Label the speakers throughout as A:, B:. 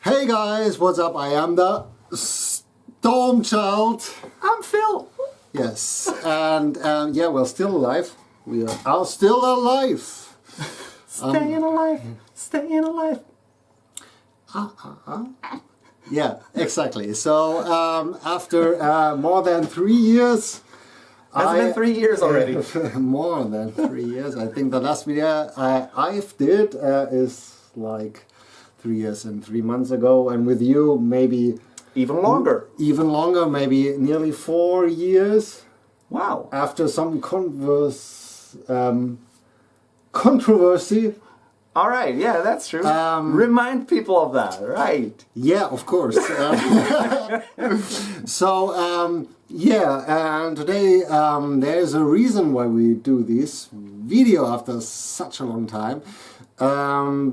A: Hey guys, what's up? I am the Storm Child.
B: I'm Phil.
A: Yes, and yeah, we're still alive. We are still alive.
B: Staying alive, staying alive.
A: Yeah, exactly. So after more than 3 years,
B: Has it been 3 years already?
A: more than 3 years. I think the last video I've did is like 3 years and 3 months ago, and with you maybe
B: Even longer.
A: even longer, maybe nearly 4 years.
B: Wow.
A: After some controversy.
B: All right, yeah, that's true. Remind people of that, right?
A: Yeah, of course. So, yeah, and today there's a reason why we do this video after such a long time.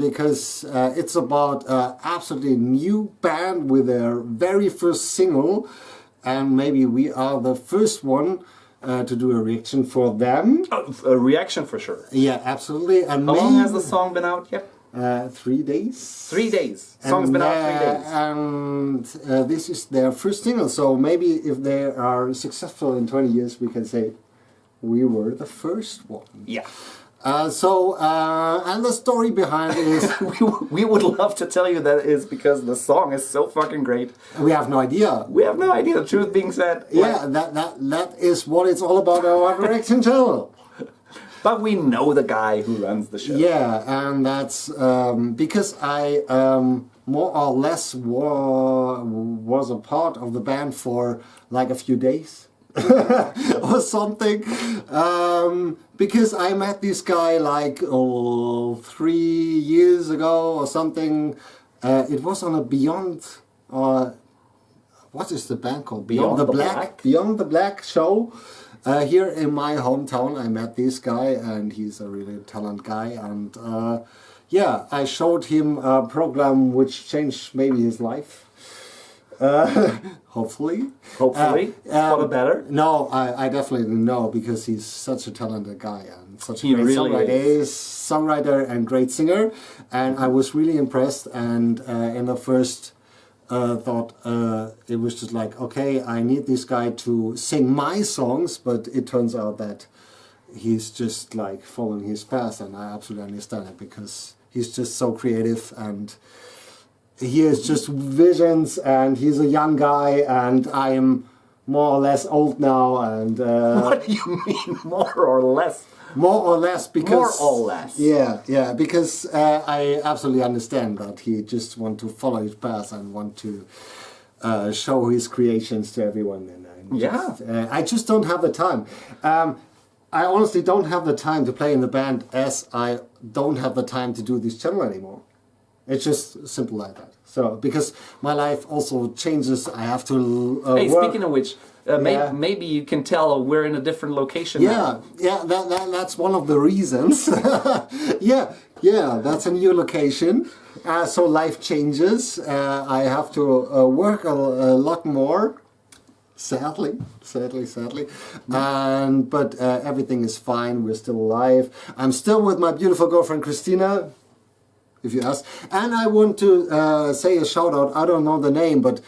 A: Because it's about an absolutely new band with their very first single, and maybe we are the first one to do a reaction for them.
B: Oh, a reaction for sure.
A: Yeah, absolutely. And
B: How long has the song been out? Yep.
A: 3 days.
B: 3 days. Song's been out 3 days.
A: And this is their first single, so maybe if they are successful in 20 years, we can say we were the first one.
B: Yeah.
A: And the story behind it is...
B: we would love to tell you that is because the song is so fucking great.
A: We have no idea.
B: We have no idea, the truth being said.
A: Yeah, that is what it's all about our reaction channel.
B: But we know the guy who runs the show.
A: Yeah, and that's because I more or less was a part of the band for like a few days. Or something, because I met this guy like 3 years ago or something. It was on a Beyond, what is the band called? Beyond the Black. Beyond the Black show. Here in my hometown, I met this guy, and he's a really talented guy. And yeah, I showed him a program which changed maybe his life. Hopefully.
B: Hopefully. For the better.
A: No, I definitely know, because he's such a talented guy and such a great
B: really
A: songwriter and great singer. And I was really impressed. And in the first thought, it was just like, okay, I need this guy to sing my songs. But it turns out that he's just like following his path, and I absolutely understand it, because he's just so creative, and he has just visions, and he's a young guy, and I am more or less old now, and...
B: What do you mean, more or less?
A: More or less, because...
B: More or less.
A: Yeah, because I absolutely understand that he just want to follow his path and want to show his creations to everyone. And I just don't have the time. I honestly don't have the time to play in the band, as I don't have the time to do this channel anymore. It's just simple like that. So, because my life also changes, I have to
B: Hey,
A: work.
B: speaking of which, maybe you can tell we're in a different location now.
A: Yeah, that's one of the reasons. yeah, that's a new location. So life changes. I have to work a lot more. Sadly. But everything is fine. We're still alive. I'm still with my beautiful girlfriend Christina, if you ask. And I want to say a shout out. I don't know the name, but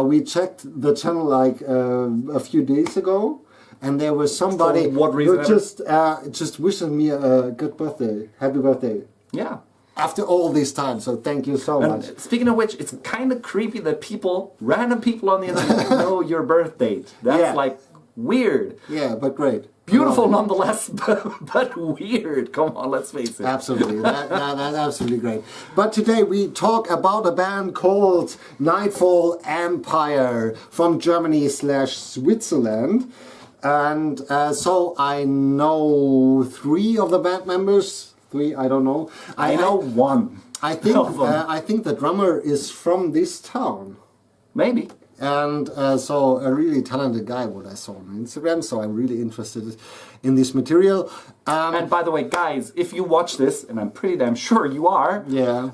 A: we checked the channel like a few days ago, and there was somebody who just wishing me a good birthday, happy birthday.
B: Yeah.
A: After all this time, so thank you so much.
B: Speaking of which, it's kind of creepy that random people on the internet know your birth date. That's like weird.
A: Yeah, but great.
B: Beautiful nonetheless, but weird. Come on, let's face it.
A: Absolutely, that's absolutely great. But today we talk about a band called Nightfall Empire from Germany/Switzerland. And so I know 3 of the band members. 3, I don't know.
B: I know 1.
A: I think the drummer is from this town.
B: Maybe.
A: And so a really talented guy, what I saw on Instagram, so I'm really interested in this material.
B: And by the way, guys, if you watch this, and I'm pretty damn sure you are,
A: yeah,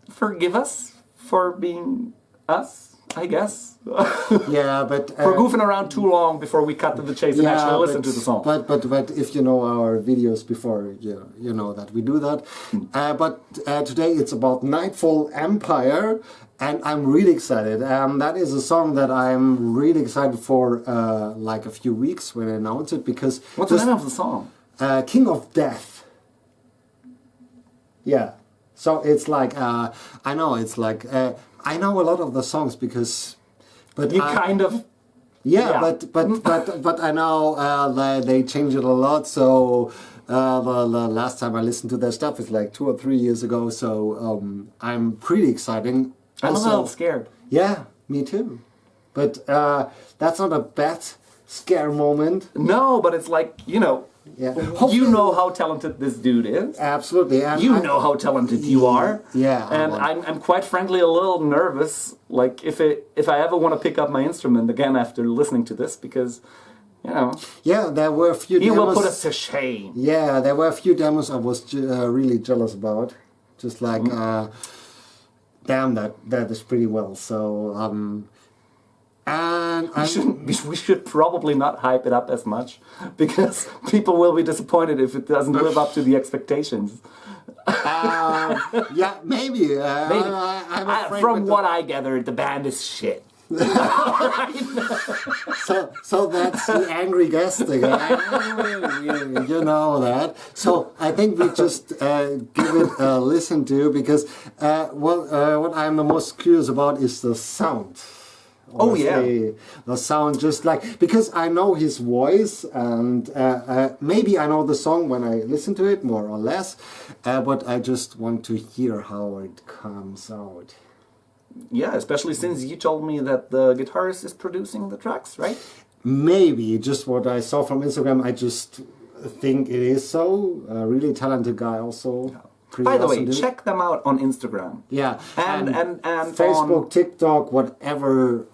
B: forgive us for being us. I guess.
A: Yeah, but
B: We're goofing around too long before we cut to the chase and actually listen to the song.
A: But if you know our videos before, you know that we do that. But today it's about Nightfall Empire, and I'm really excited. That is a song that I'm really excited for, like a few weeks when I announced it, because
B: What's the name of the song?
A: King of Death. Yeah. So it's like I know it's like I know a lot of the songs because, but
B: You kind of.
A: yeah,
B: Yeah.
A: but I know they changed it a lot. So the last time I listened to their stuff is like 2 or 3 years ago. So I'm pretty exciting.
B: I'm a
A: Also,
B: little scared.
A: yeah, me too. But that's not a bad scare moment.
B: No, but it's like,
A: Yeah,
B: you know how talented this dude is.
A: absolutely. And
B: You know how talented you are.
A: Yeah,
B: And I'm quite frankly a little nervous, like if I ever want to pick up my instrument again after listening to this, because,
A: Yeah, there were a few.
B: he
A: demos.
B: will put us to shame.
A: Yeah, there were a few demos I was really jealous about. Just like, damn, that is pretty well. So, and
B: We should probably not hype it up as much, because people will be disappointed if it doesn't live up to the expectations.
A: yeah, maybe.
B: Maybe.
A: I'm afraid
B: From
A: with
B: what I gathered, the band is shit.
A: so that's the angry guest again. You know that. So I think we just give it a listen to, because what I'm the most curious about is the sound.
B: Oh, yeah.
A: Honestly, the sound, just like, because I know his voice, and maybe I know the song when I listen to it more or less, but I just want to hear how it comes out.
B: Yeah, especially since you told me that the guitarist is producing the tracks, right?
A: Maybe just what I saw from Instagram, I just think it is so. A really talented guy, also. Pretty
B: By the way,
A: awesome dude.
B: check them out on Instagram.
A: Yeah,
B: And
A: Facebook,
B: on
A: TikTok, whatever.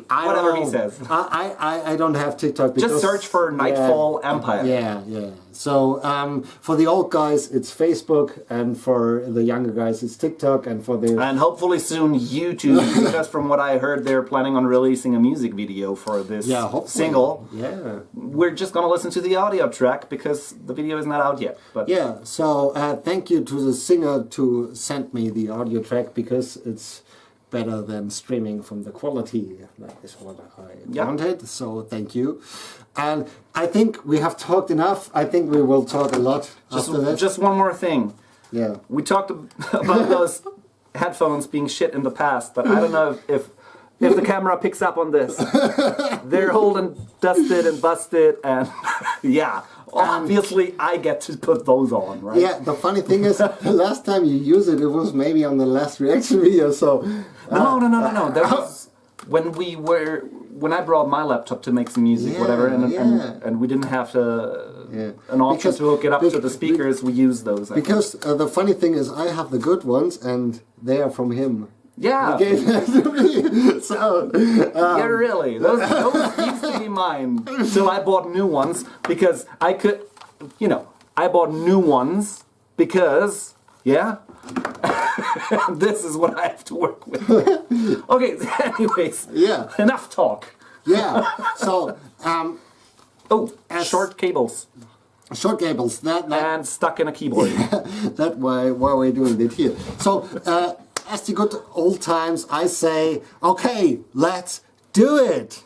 A: I
B: Whatever
A: don't
B: he
A: know.
B: says.
A: I don't have TikTok. Because,
B: Just search for Nightfall Empire.
A: Yeah. So for the old guys, it's Facebook, and for the younger guys, it's TikTok, and for the
B: And hopefully soon YouTube, because from what I heard, they're planning on releasing a music video for this
A: hopefully.
B: single.
A: Yeah.
B: We're just gonna listen to the audio track because the video is not out yet. But
A: Yeah. So thank you to the singer to send me the audio track, because it's better than streaming from the quality. That is what I wanted. So thank you. And I think we have talked enough. I think we will talk a lot after that.
B: just one more thing.
A: Yeah.
B: We talked about those headphones being shit in the past, but I don't know if the camera picks up on this. They're old and dusted and busted, and yeah, obviously I get to put those on, right?
A: Yeah, the funny thing is, the last time you used it, it was maybe on the last reaction video, so...
B: No. That was when I brought my laptop to make some music, whatever, and we didn't have an option to hook it up to the speakers. We used those.
A: Because the funny thing is, I have the good ones, and they are from him.
B: Yeah.
A: He gave them to me. So,
B: Yeah, really. Those used to be mine till I bought new ones, because I could, I bought new ones because, this is what I have to work with. Okay, anyways.
A: Yeah.
B: Enough talk.
A: Yeah. So,
B: Short cables.
A: short cables. That
B: And stuck in a keyboard.
A: That's why we're doing it here. So, as the good old times, I say, okay, let's do it.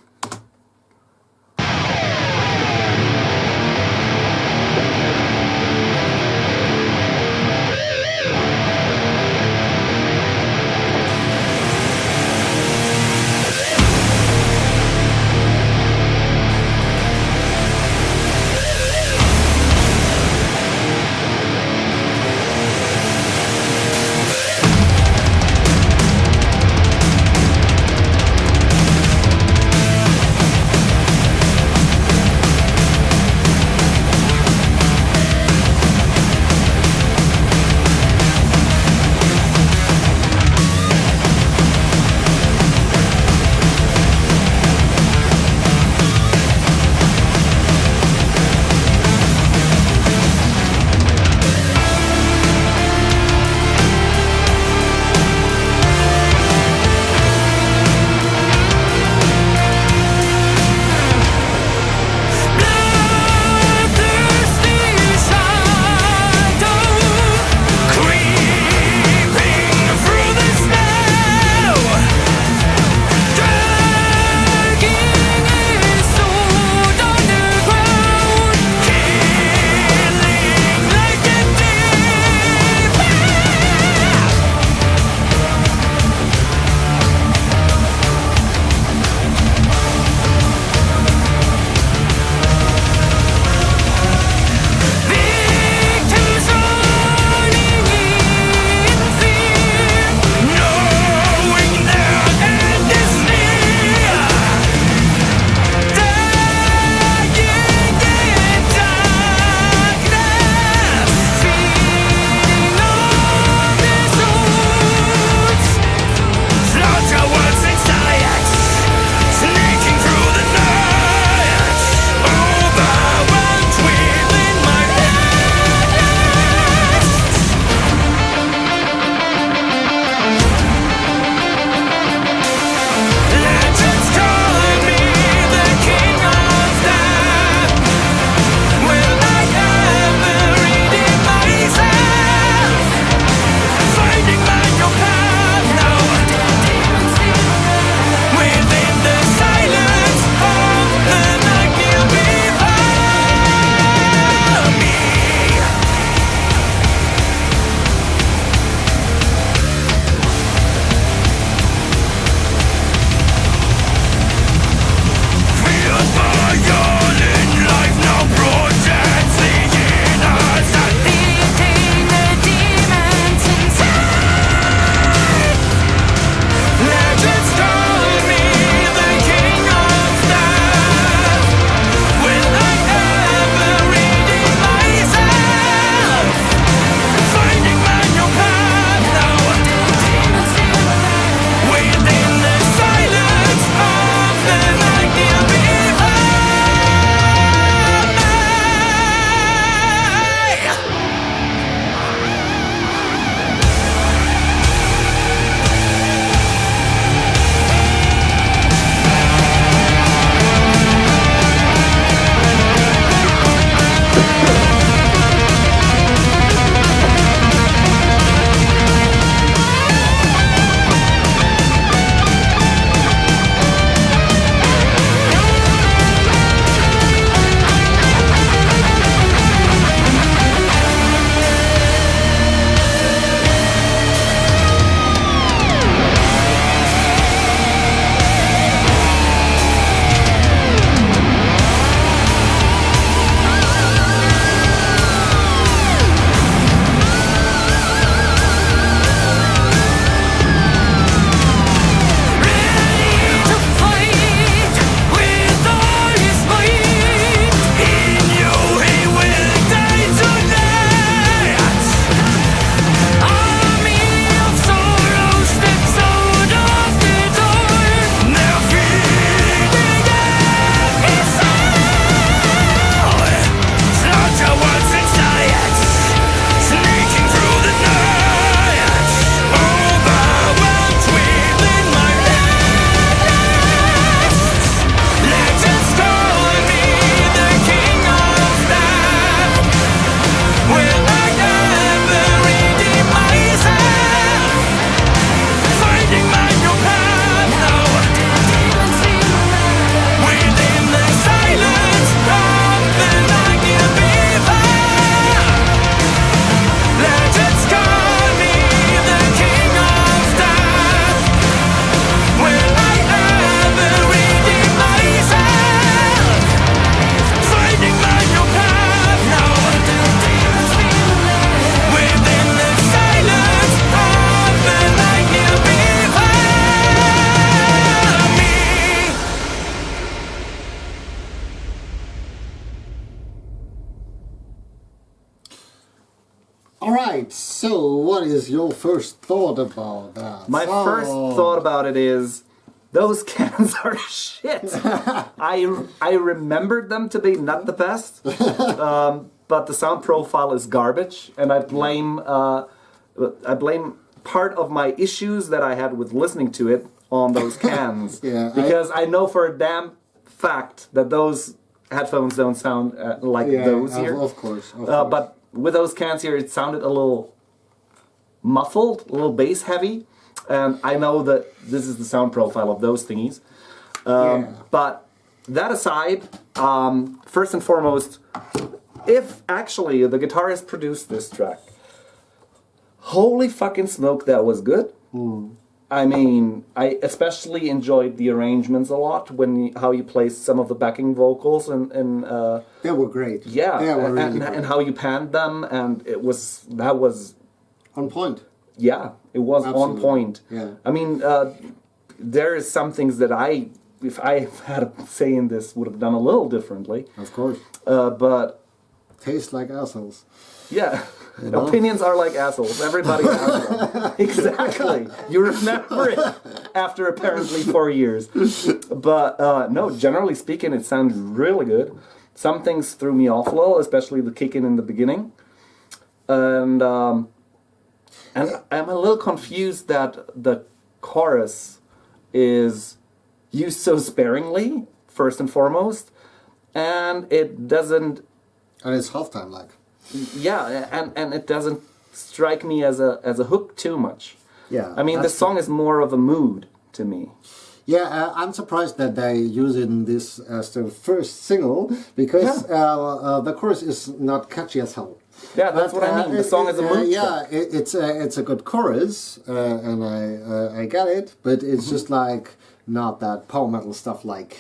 A: right. So, what is your first thought about that?
B: My first thought about it is, those cans are shit. I remembered them to be not the best, but the sound profile is garbage, and I blame part of my issues that I had with listening to it on those cans. Because I know for a damn fact that those headphones don't sound like those here.
A: Of course.
B: But with those cans here, it sounded a little muffled, a little bass heavy. And I know that this is the sound profile of those thingies. But that aside, first and foremost, if actually the guitarist produced this track, holy fucking smoke, that was good. I mean, I especially enjoyed the arrangements a lot how you placed some of the backing vocals and
A: they were great.
B: Yeah,
A: they were really
B: and how you panned them, and that was
A: on point.
B: Yeah, it was
A: Absolutely.
B: on point.
A: Yeah.
B: I mean, there is some things that if I had a say in this, would have done a little differently.
A: Of course.
B: But
A: taste like assholes.
B: Yeah. Opinions are like assholes. Everybody has them. Exactly. You remember it after apparently 4 years. But no, generally speaking, it sounded really good. Some things threw me off a little, especially the kick in the beginning. And I'm a little confused that the chorus is used so sparingly, first and foremost, and it doesn't...
A: And it's halftime like.
B: Yeah, and it doesn't strike me as a hook too much.
A: Yeah.
B: I mean, the song is more of a mood to me.
A: Yeah, I'm surprised that they use this as the first single, because the chorus is not catchy as hell.
B: Yeah, that's what I mean. The song is a mood
A: yeah, it's a good chorus, and I get it, but it's just like not that power metal stuff like...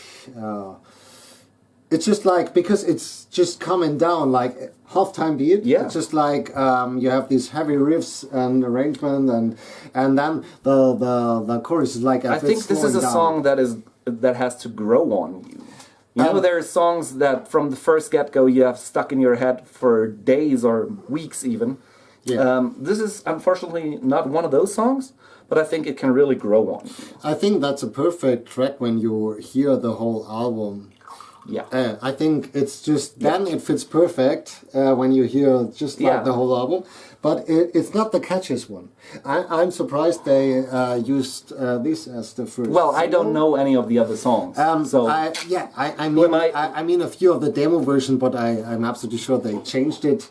A: It's just like, because it's just coming down like halftime beat.
B: Yeah.
A: It's just like you have these heavy riffs and arrangement, and then the chorus is like.
B: I think this is a song that has to grow on you. You know, there are songs that from the first get-go you have stuck in your head for days or weeks even.
A: Yeah.
B: This is unfortunately not one of those songs, but I think it can really grow on you.
A: I think that's a perfect track when you hear the whole album.
B: Yeah.
A: I think it's just, then it fits perfect when you hear just like the whole album. But it's not the catchiest one. I'm surprised they used this as the first.
B: Well, I don't know any of the other songs.
A: I mean a few of the demo version, but I'm absolutely sure they changed it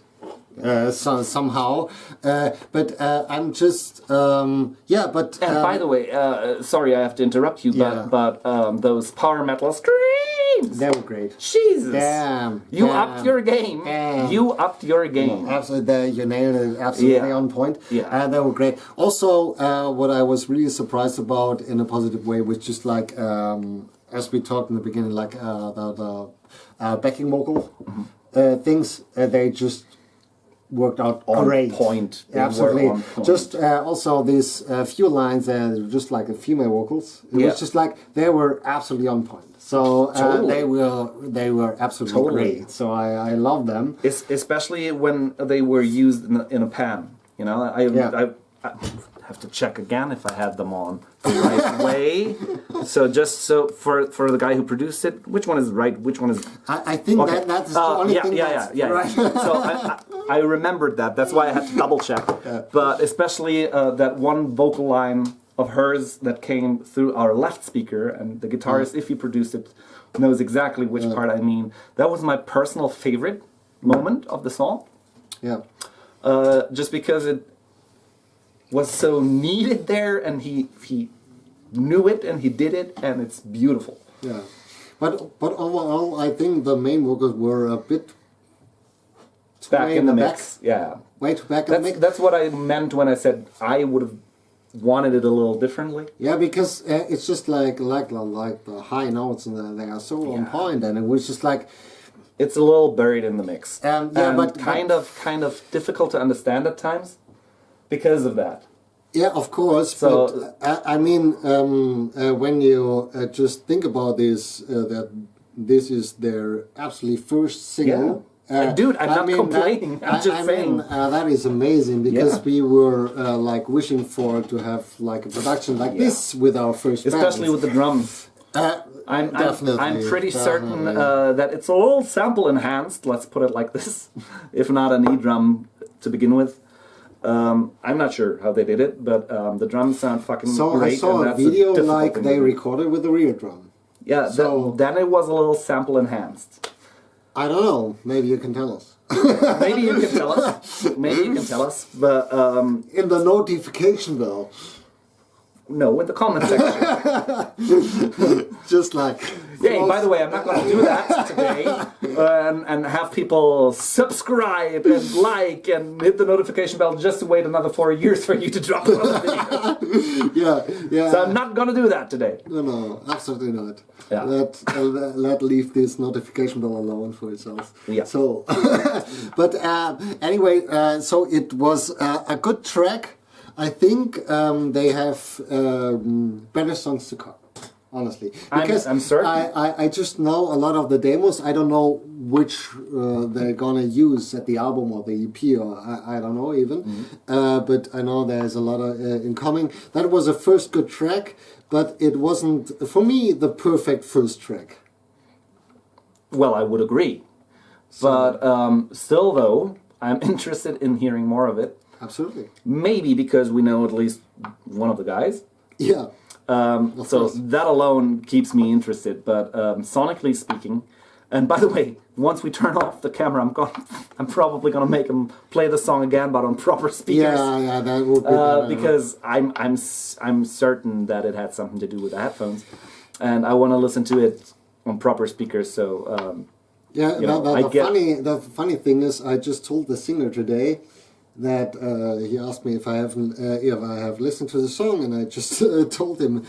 A: somehow. But I'm just, And
B: by the way, sorry I have to interrupt you, but those power metal screams,
A: they were great.
B: Jesus.
A: Damn.
B: You upped your game.
A: Damn.
B: You upped your game.
A: Absolutely, you nailed it absolutely on point.
B: Yeah.
A: They were great. Also, what I was really surprised about in a positive way was just like, as we talked in the beginning, like the backing vocal things, they just worked out
B: on
A: great.
B: Point. They
A: Absolutely.
B: were on point.
A: Just also these few lines, just like the female vocals. It was just like, they were absolutely on point. So they were absolutely great. So I love them.
B: Especially when they were used in a pan. You know, I have to check again if I had them on the right way. So for the guy who produced it, which one is right? Which one is?
A: I think that's the only thing. Right.
B: So I remembered that. That's why I had to double check. But especially that one vocal line of hers that came through our left speaker, and the guitarist, if he produced it, knows exactly which part I mean. That was my personal favorite moment of the song.
A: Yeah.
B: Just because it was so needed there, and he knew it, and he did it, and it's beautiful.
A: Yeah. But overall, I think the main vocals were a bit
B: back in the mix. Yeah.
A: Way too back in the mix.
B: That's what I meant when I said I would have wanted it a little differently.
A: Yeah, because it's just like the high notes, and they are so on point, and it was just like,
B: it's a little buried in the mix.
A: But
B: kind of difficult to understand at times because of that.
A: Yeah, of course. So, but I mean, when you just think about this, that this is their absolutely first single,
B: Dude, I'm not complaining. I'm just saying.
A: That is amazing because we were like wishing for to have like a production like this with our first
B: especially
A: bands.
B: with the drums.
A: Definitely.
B: I'm pretty certain that it's a little sample enhanced, let's put it like this, if not an E-drum to begin with. I'm not sure how they did it, but the drums sound fucking great.
A: I saw a video like they recorded with the real drum.
B: Yeah, so then it was a little sample enhanced.
A: I don't know. Maybe you can tell us.
B: Maybe you can tell us. Maybe you can tell us. But
A: in the notification bell.
B: No, in the comment section.
A: Just like.
B: Yay, by the way, I'm not going to do that today and have people subscribe and like and hit the notification bell just to wait another 4 years for you to drop another video.
A: Yeah.
B: So I'm not going to do that today.
A: No, absolutely not.
B: Yeah.
A: Let leave this notification bell alone for itself.
B: Yeah.
A: So, but anyway, so it was a good track. I think they have better songs to come. Honestly, because
B: I'm certain.
A: I just know a lot of the demos. I don't know which they're gonna use at the album or the EP, or I don't know even. But I know there's a lot of incoming. That was a first good track, but it wasn't for me the perfect first track.
B: Well, I would agree, but still, though, I'm interested in hearing more of it.
A: Absolutely.
B: Maybe because we know at least one of the guys.
A: Yeah.
B: So that alone keeps me interested. But sonically speaking, and by the way, once we turn off the camera, I'm probably gonna make them play the song again, but on proper speakers.
A: Yeah, that would be better.
B: Because I'm certain that it had something to do with the headphones, and I want to listen to it on proper speakers. So
A: the funny thing is, I just told the singer today that he asked me if I have listened to the song, and I just told him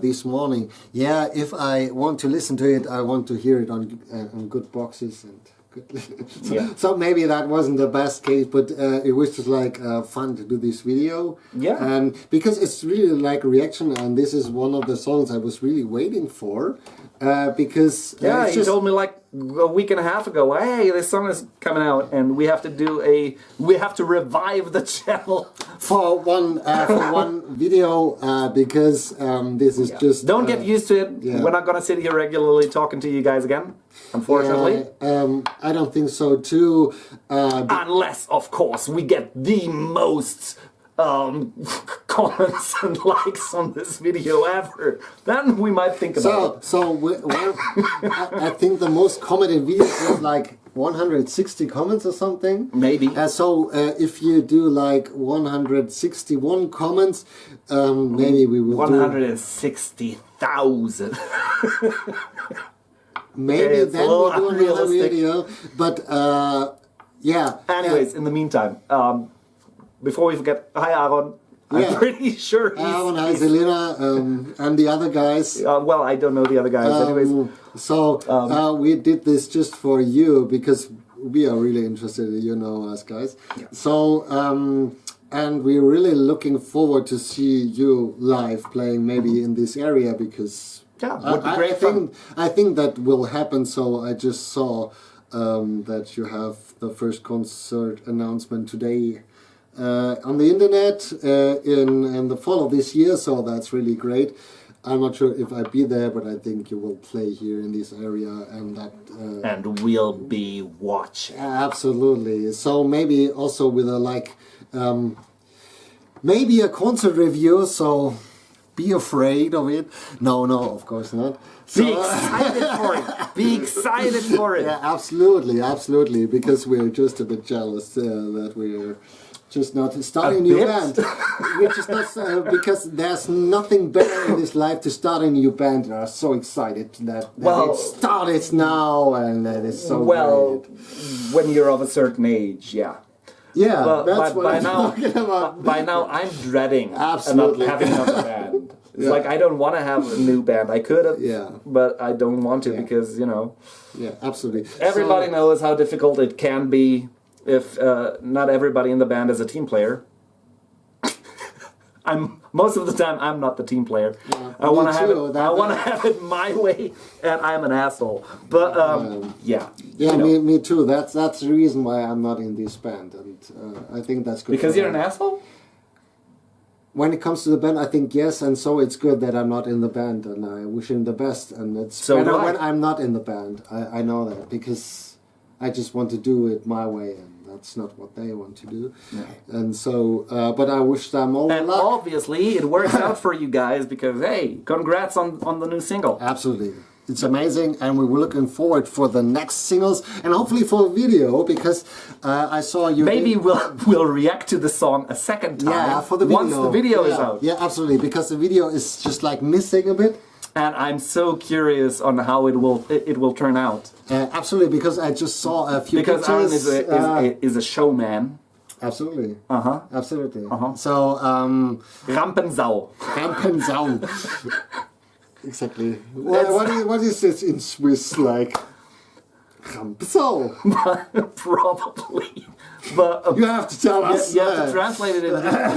A: this morning, if I want to listen to it, I want to hear it on good boxes and good. So maybe that wasn't the best case, but it was just like fun to do this video. Yeah, and because it's really like a reaction, and this is one of the songs I was really waiting for. Because
B: you told me like a week and a half ago, hey, this song is coming out, and we have to revive the channel
A: for one video because this is just
B: don't get used to it. We're not gonna sit here regularly talking to you guys again, unfortunately.
A: I don't think so too.
B: Unless, of course, we get the most comments and likes on this video ever, then we might think about it.
A: I think the most commented video was like 160 comments or something.
B: Maybe.
A: So if you do like 161 comments, maybe we will
B: 160,000.
A: Maybe then we'll do another video. But Anyways,
B: in the meantime, before we forget, hi Aaron. I'm pretty sure he's...
A: Aaron, hi Selena, and the other guys.
B: Well, I don't know the other guys. Anyways.
A: We did this just for you because we are really interested, you know us guys. Yeah. So, and we're really looking forward to see you live playing maybe in this area because
B: would be great fun.
A: I think that will happen. So I just saw that you have the first concert announcement today. On the internet in the fall of this year, so that's really great. I'm not sure if I'll be there, but I think you will play here in this area, and that.
B: And we'll be watching.
A: Absolutely. So maybe also with a maybe a concert review. So be afraid of it. No, of course not.
B: So, be excited for it. Be excited for it.
A: Yeah, absolutely. Because we're just a bit jealous that we're. Just not starting a new band, which is not because there's nothing better in this life to start a new band. I'm so excited that it started now, and that is so great.
B: When you're of a certain age,
A: that's what I'm talking about.
B: By now, I'm dreading having another band. It's like I don't want to have a new band. I could have, but I don't want to because
A: absolutely.
B: Everybody knows how difficult it can be. If not everybody in the band is a team player. I'm most of the time I'm not the team player.
A: Yeah,
B: I want to
A: me
B: have
A: too.
B: it. I want to have it my way, and I'm an asshole. But yeah,
A: Yeah,
B: you know.
A: me too. That's the reason why I'm not in this band, and I think that's good.
B: Because
A: for
B: you're an
A: them.
B: asshole.
A: When it comes to the band, I think yes, and so it's good that I'm not in the band, and I wish him the best. And it's
B: So
A: better
B: do I.
A: when I'm not in the band. I know that because I just want to do it my way, and that's not what they want to do.
B: Yeah.
A: And so, but I wish them all the
B: And
A: luck.
B: obviously, it works out for you guys because hey, congrats on the new single.
A: Absolutely. It's amazing, and we were looking forward for the next singles and hopefully for a video because I saw you.
B: Maybe we'll react to the song a second time.
A: Yeah, for the video.
B: Once the video is out.
A: Yeah, absolutely, because the video is just like missing a bit.
B: And I'm so curious on how it will turn out.
A: Absolutely, because I just saw a few
B: Because Aaron
A: pictures.
B: is a showman.
A: Absolutely. Absolutely. So,
B: Rampensau.
A: Rampensau. Exactly. What is it in Swiss like? Rampensau.
B: Probably. But
A: You have to tell us.
B: you have to translate it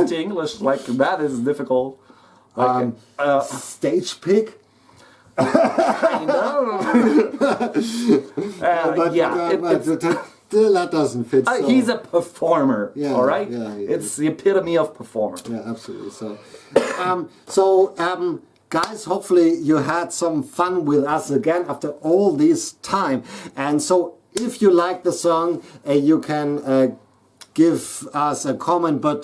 B: into English. Like that is difficult. Like,
A: Stage pig.
B: I know.
A: That doesn't fit. So.
B: He's a performer.
A: Yeah,
B: all right.
A: yeah, yeah.
B: It's the epitome of performer.
A: Yeah, absolutely. So, guys, hopefully you had some fun with us again after all this time. And so, if you like the song, you can give us a comment. But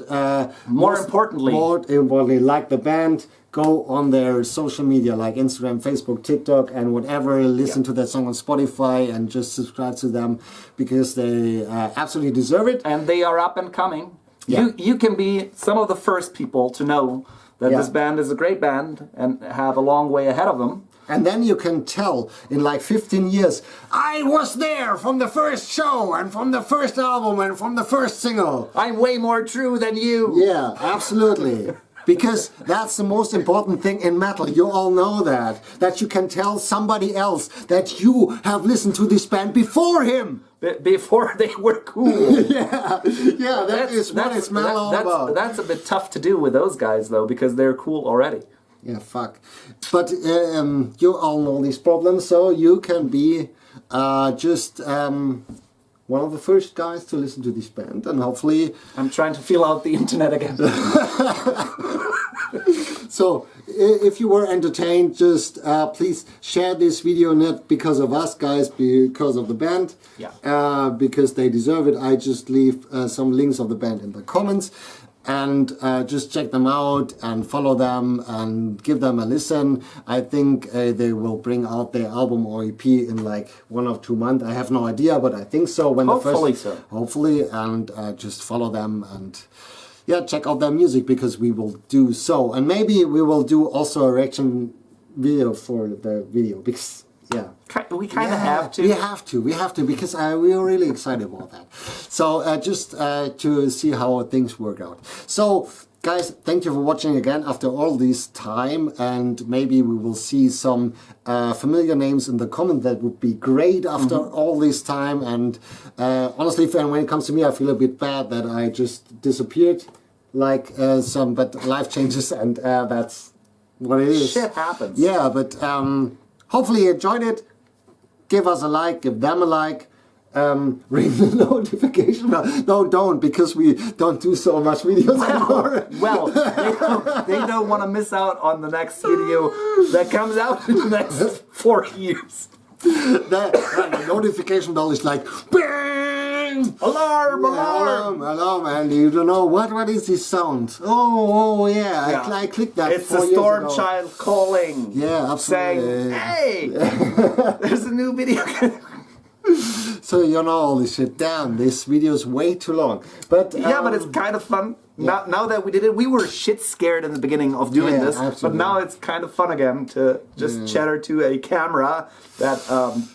B: More importantly,
A: like the band. Go on their social media like Instagram, Facebook, TikTok, and whatever. Listen to that song on Spotify and just subscribe to them because they absolutely deserve it.
B: and they are up and coming.
A: Yeah.
B: You can be some of the first people to know that
A: Yeah.
B: this band is a great band and have a long way ahead of them.
A: And then you can tell in like 15 years, I was there from the first show and from the first album and from the first single.
B: I'm way more true than you.
A: Yeah, absolutely. Because that's the most important thing in metal. You all know that. That you can tell somebody else that you have listened to this band before him.
B: Before they were cool.
A: Yeah, that is what it's metal all about.
B: That's a bit tough to do with those guys though, because they're cool already.
A: Yeah, fuck. But you all know these problems, so you can be just one of the first guys to listen to this band, and hopefully...
B: I'm trying to feel out the internet again.
A: So, if you were entertained, just please share this video, not because of us guys, because of the band.
B: Yeah.
A: Because they deserve it. I just leave some links of the band in the comments. And just check them out and follow them and give them a listen. I think they will bring out their album or EP in like 1 or 2 months. I have no idea, but I think so.
B: Hopefully so.
A: Hopefully, and just follow them and yeah, check out their music because we will do so. And maybe we will do also a reaction video for the video because yeah.
B: We kind of have to.
A: We have to because we are really excited about that. So just to see how things work out. So guys, thank you for watching again after all this time, and maybe we will see some familiar names in the comment. That would be great after all this time. And honestly, when it comes to me, I feel a bit bad that I just disappeared, like but life changes, and that's what it is.
B: Shit happens.
A: Yeah, but hopefully you enjoyed it. Give us a like, give them a like, ring the notification bell. No, don't, because we don't do so much videos anymore.
B: Well, they don't want to miss out on the next video that comes out in the next 4 years.
A: The notification bell is like, bang!
B: Alarm, alarm!
A: Alarm, and you don't know, what is this sound? Oh, yeah, I clicked that
B: It's
A: 4
B: a
A: years
B: storm
A: ago.
B: child calling.
A: Yeah, absolutely.
B: Saying, hey, there's a new video.
A: So you know all this shit. Damn, this video is way too long. But
B: Yeah, but it's kind of fun. Now that we did it, we were shit scared in the beginning of doing this,
A: absolutely.
B: but now it's kind of fun again to just chatter to a camera that,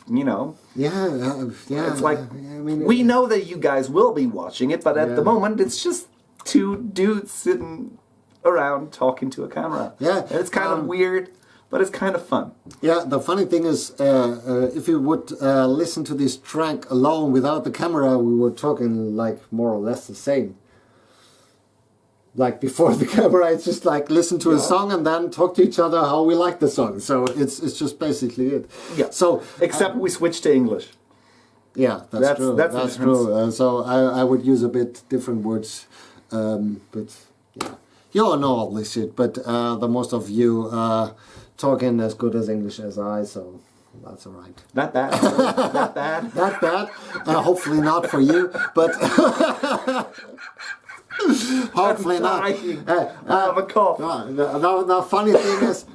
B: you know.
A: Yeah.
B: It's like,
A: I mean,
B: we know that you guys will be watching it, but at the moment it's just 2 dudes sitting around talking to a camera.
A: Yeah.
B: And it's kind of weird, but it's kind of fun.
A: Yeah, the funny thing is, if you would listen to this track alone without the camera, we were talking like more or less the same. like before the camera, it's just like listen to a song and then talk to each other how we like the song. So it's just basically it.
B: Yeah.
A: So
B: except we switched to English.
A: yeah, that's true.
B: That's
A: That's
B: the
A: true. So I would use a bit different words, but yeah, you all know all this shit. But the most of you talking as good as English as I, so that's all right.
B: Not bad. Not bad.
A: Not bad. Hopefully not for you, but hopefully not.
B: I have a cough.
A: The funny thing is,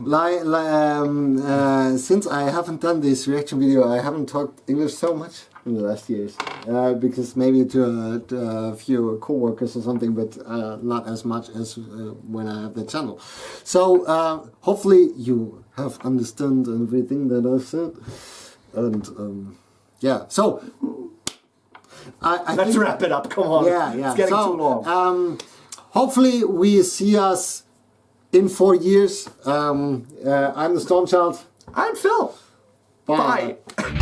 A: since I haven't done this reaction video, I haven't talked English so much in the last years. Because maybe to a few co-workers or something, but not as much as when I have the channel. So hopefully you have understood everything that I've said. And yeah, so
B: Let's wrap it up. Come on.
A: Yeah,
B: It's getting too long.
A: Hopefully we see us in 4 years. I'm the Storm Child.
B: I'm Phil.
A: Bye.
B: Bye.